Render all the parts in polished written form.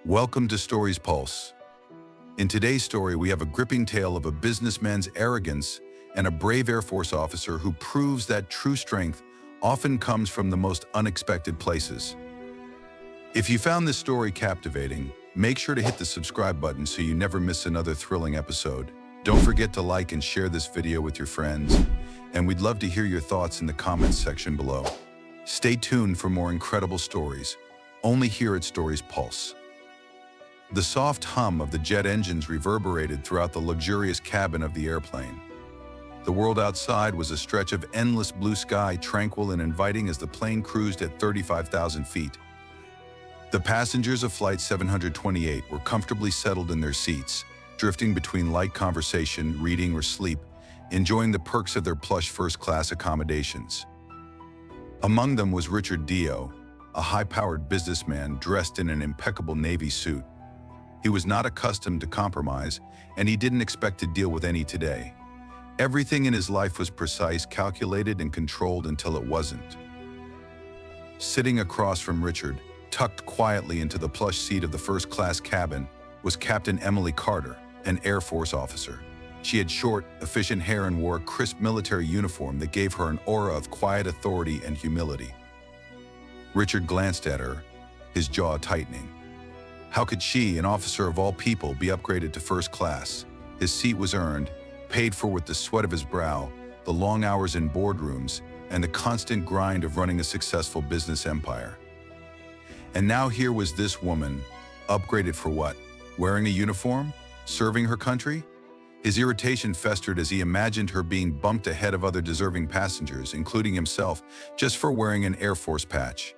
Welcome to Stories Pulse. In today's story, we have a gripping tale of a businessman's arrogance and a brave Air Force officer who proves that true strength often comes from the most unexpected places. If you found this story captivating, make sure to hit the subscribe button so you never miss another thrilling episode. Don't forget to like and share this video with your friends, and we'd love to hear your thoughts in the comments section below. Stay tuned for more incredible stories, only here at Stories Pulse. The soft hum of the jet engines reverberated throughout the luxurious cabin of the airplane. The world outside was a stretch of endless blue sky, tranquil and inviting as the plane cruised at 35,000 feet. The passengers of Flight 728 were comfortably settled in their seats, drifting between light conversation, reading, or sleep, enjoying the perks of their plush first-class accommodations. Among them was Richard Dio, a high-powered businessman dressed in an impeccable Navy suit. He was not accustomed to compromise, and he didn't expect to deal with any today. Everything in his life was precise, calculated, and controlled until it wasn't. Sitting across from Richard, tucked quietly into the plush seat of the first-class cabin, was Captain Emily Carter, an Air Force officer. She had short, efficient hair and wore a crisp military uniform that gave her an aura of quiet authority and humility. Richard glanced at her, his jaw tightening. How could she, an officer of all people, be upgraded to first class? His seat was earned, paid for with the sweat of his brow, the long hours in boardrooms, and the constant grind of running a successful business empire. And now here was this woman, upgraded for what? Wearing a uniform? Serving her country? His irritation festered as he imagined her being bumped ahead of other deserving passengers, including himself, just for wearing an Air Force patch.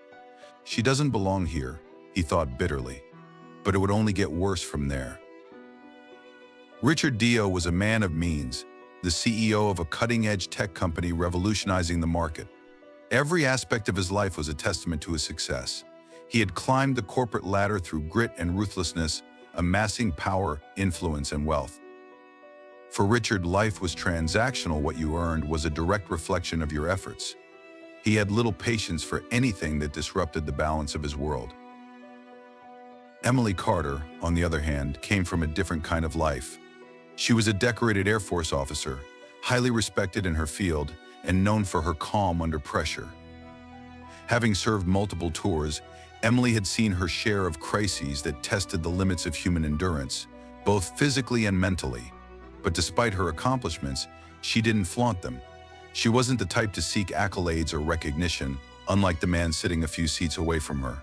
She doesn't belong here, he thought bitterly. But it would only get worse from there. Richard Dio was a man of means, the CEO of a cutting-edge tech company revolutionizing the market. Every aspect of his life was a testament to his success. He had climbed the corporate ladder through grit and ruthlessness, amassing power, influence, and wealth. For Richard, life was transactional. What you earned was a direct reflection of your efforts. He had little patience for anything that disrupted the balance of his world. Emily Carter, on the other hand, came from a different kind of life. She was a decorated Air Force officer, highly respected in her field and known for her calm under pressure. Having served multiple tours, Emily had seen her share of crises that tested the limits of human endurance, both physically and mentally. But despite her accomplishments, she didn't flaunt them. She wasn't the type to seek accolades or recognition, unlike the man sitting a few seats away from her.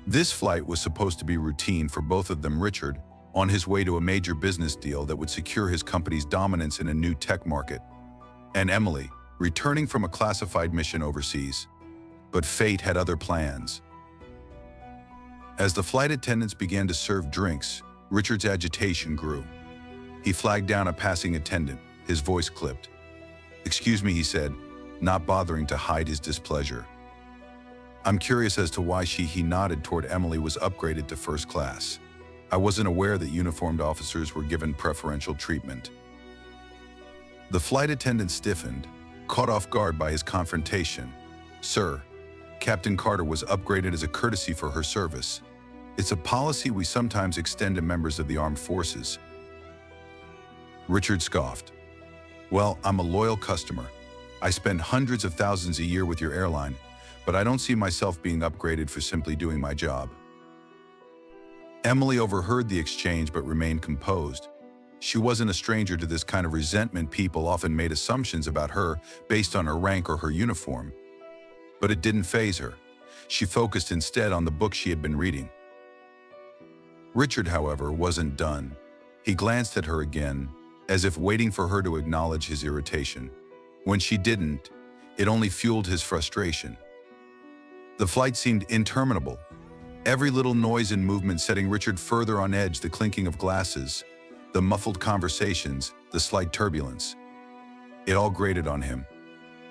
This flight was supposed to be routine for both of them. Richard, on his way to a major business deal that would secure his company's dominance in a new tech market, and Emily, returning from a classified mission overseas. But fate had other plans. As the flight attendants began to serve drinks, Richard's agitation grew. He flagged down a passing attendant, his voice clipped. "Excuse me," he said, not bothering to hide his displeasure. "I'm curious as to why he nodded toward Emily was upgraded to first class. I wasn't aware that uniformed officers were given preferential treatment." The flight attendant stiffened, caught off guard by his confrontation. "Sir, Captain Carter was upgraded as a courtesy for her service. It's a policy we sometimes extend to members of the armed forces." Richard scoffed. "Well, I'm a loyal customer. I spend hundreds of thousands a year with your airline, but I don't see myself being upgraded for simply doing my job." Emily overheard the exchange but remained composed. She wasn't a stranger to this kind of resentment. People often made assumptions about her based on her rank or her uniform. But it didn't faze her. She focused instead on the book she had been reading. Richard, however, wasn't done. He glanced at her again, as if waiting for her to acknowledge his irritation. When she didn't, it only fueled his frustration. The flight seemed interminable, every little noise and movement setting Richard further on edge. The clinking of glasses, the muffled conversations, the slight turbulence. It all grated on him.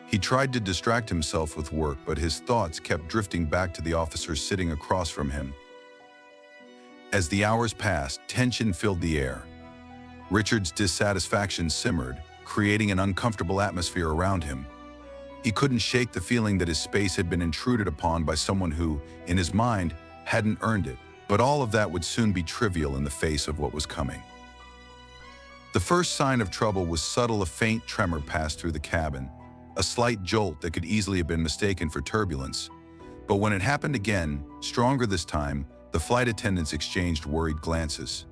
He tried to distract himself with work, but his thoughts kept drifting back to the officer sitting across from him. As the hours passed, tension filled the air. Richard's dissatisfaction simmered, creating an uncomfortable atmosphere around him. He couldn't shake the feeling that his space had been intruded upon by someone who, in his mind, hadn't earned it. But all of that would soon be trivial in the face of what was coming. The first sign of trouble was subtle. A faint tremor passed through the cabin, a slight jolt that could easily have been mistaken for turbulence. But when it happened again, stronger this time, the flight attendants exchanged worried glances.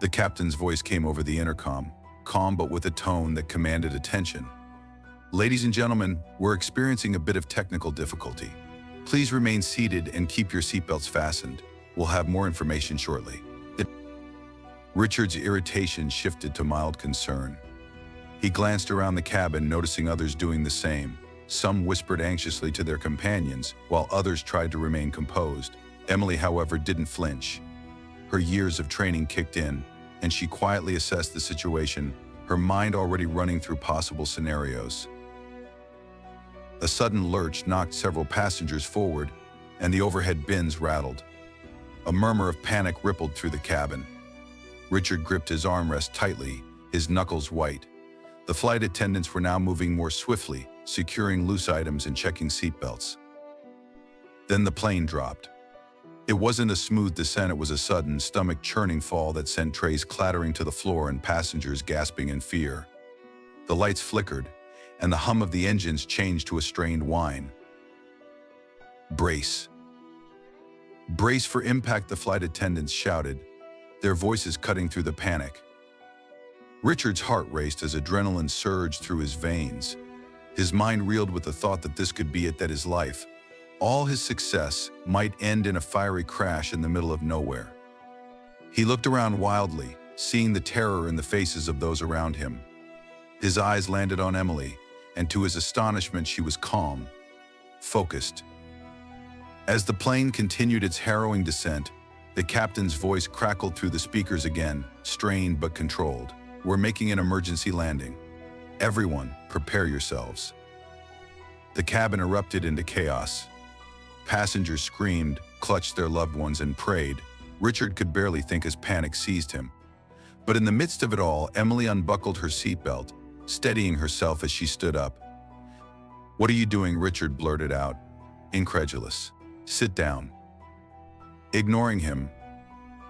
The captain's voice came over the intercom, calm but with a tone that commanded attention. "Ladies and gentlemen, we're experiencing a bit of technical difficulty. Please remain seated and keep your seatbelts fastened. We'll have more information shortly." Richard's irritation shifted to mild concern. He glanced around the cabin, noticing others doing the same. Some whispered anxiously to their companions, while others tried to remain composed. Emily, however, didn't flinch. Her years of training kicked in, and she quietly assessed the situation, her mind already running through possible scenarios. A sudden lurch knocked several passengers forward, and the overhead bins rattled. A murmur of panic rippled through the cabin. Richard gripped his armrest tightly, his knuckles white. The flight attendants were now moving more swiftly, securing loose items and checking seatbelts. Then the plane dropped. It wasn't a smooth descent, it was a sudden, stomach-churning fall that sent trays clattering to the floor and passengers gasping in fear. The lights flickered, and the hum of the engines changed to a strained whine. "Brace. Brace for impact," the flight attendants shouted, their voices cutting through the panic. Richard's heart raced as adrenaline surged through his veins. His mind reeled with the thought that this could be it, that his life, all his success, might end in a fiery crash in the middle of nowhere. He looked around wildly, seeing the terror in the faces of those around him. His eyes landed on Emily, and to his astonishment, she was calm, focused. As the plane continued its harrowing descent, the captain's voice crackled through the speakers again, strained but controlled. "We're making an emergency landing. Everyone, prepare yourselves." The cabin erupted into chaos. Passengers screamed, clutched their loved ones, and prayed. Richard could barely think as panic seized him. But in the midst of it all, Emily unbuckled her seatbelt, steadying herself as she stood up. "What are you doing?" Richard blurted out, incredulous. "Sit down." Ignoring him,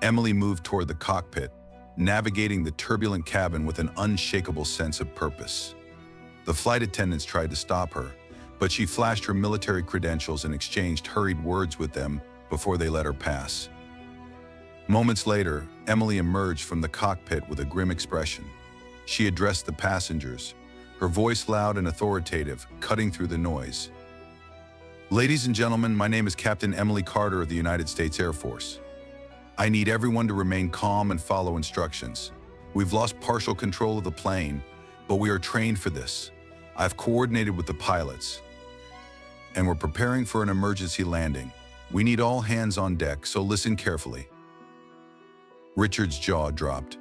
Emily moved toward the cockpit, navigating the turbulent cabin with an unshakable sense of purpose. The flight attendants tried to stop her, but she flashed her military credentials and exchanged hurried words with them before they let her pass. Moments later, Emily emerged from the cockpit with a grim expression. She addressed the passengers, her voice loud and authoritative, cutting through the noise. "Ladies and gentlemen, my name is Captain Emily Carter of the United States Air Force. I need everyone to remain calm and follow instructions. We've lost partial control of the plane, but we are trained for this. I've coordinated with the pilots, and we're preparing for an emergency landing. We need all hands on deck, so listen carefully." Richard's jaw dropped.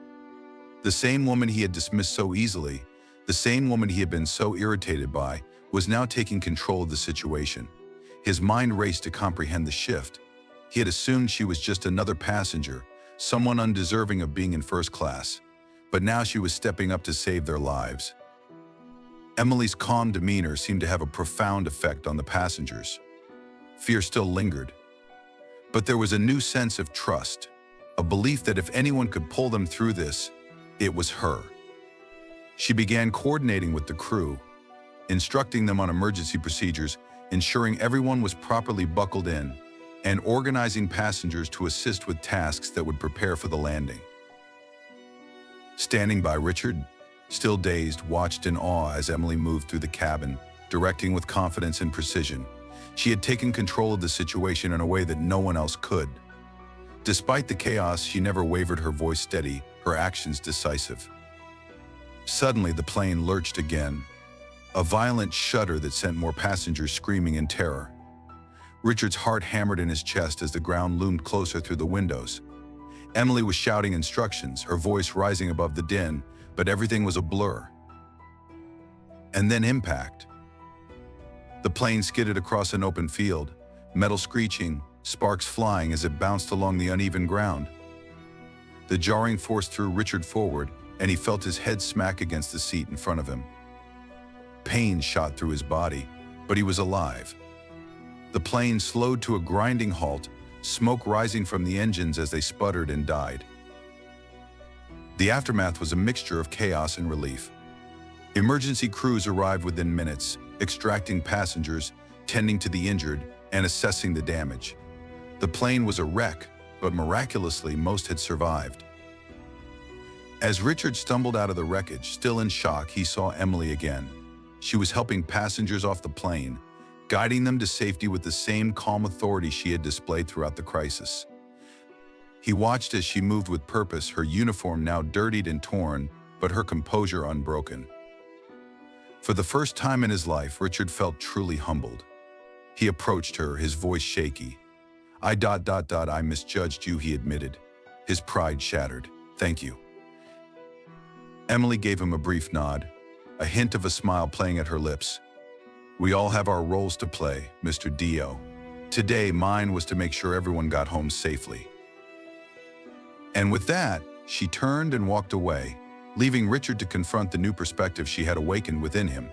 The same woman he had dismissed so easily, the same woman he had been so irritated by, was now taking control of the situation. His mind raced to comprehend the shift. He had assumed she was just another passenger, someone undeserving of being in first class. But now she was stepping up to save their lives. Emily's calm demeanor seemed to have a profound effect on the passengers. Fear still lingered, but there was a new sense of trust, a belief that if anyone could pull them through this, it was her. She began coordinating with the crew, instructing them on emergency procedures, ensuring everyone was properly buckled in, and organizing passengers to assist with tasks that would prepare for the landing. Standing by, Richard, still dazed, watched in awe as Emily moved through the cabin, directing with confidence and precision. She had taken control of the situation in a way that no one else could. Despite the chaos, she never wavered, her voice steady, her actions decisive. Suddenly, the plane lurched again, a violent shudder that sent more passengers screaming in terror. Richard's heart hammered in his chest as the ground loomed closer through the windows. Emily was shouting instructions, her voice rising above the din, but everything was a blur. And then impact. The plane skidded across an open field, metal screeching, sparks flying as it bounced along the uneven ground. The jarring force threw Richard forward, and he felt his head smack against the seat in front of him. Pain shot through his body, but he was alive. The plane slowed to a grinding halt, smoke rising from the engines as they sputtered and died. The aftermath was a mixture of chaos and relief. Emergency crews arrived within minutes, extracting passengers, tending to the injured, and assessing the damage. The plane was a wreck, but miraculously most had survived. As Richard stumbled out of the wreckage, still in shock, he saw Emily again. She was helping passengers off the plane, guiding them to safety with the same calm authority she had displayed throughout the crisis. He watched as she moved with purpose, her uniform now dirtied and torn, but her composure unbroken. For the first time in his life, Richard felt truly humbled. He approached her, his voice shaky. I misjudged you," he admitted. His pride shattered. "Thank you." Emily gave him a brief nod, a hint of a smile playing at her lips. "We all have our roles to play, Mr. Dio. Today, mine was to make sure everyone got home safely." And with that, she turned and walked away, leaving Richard to confront the new perspective she had awakened within him.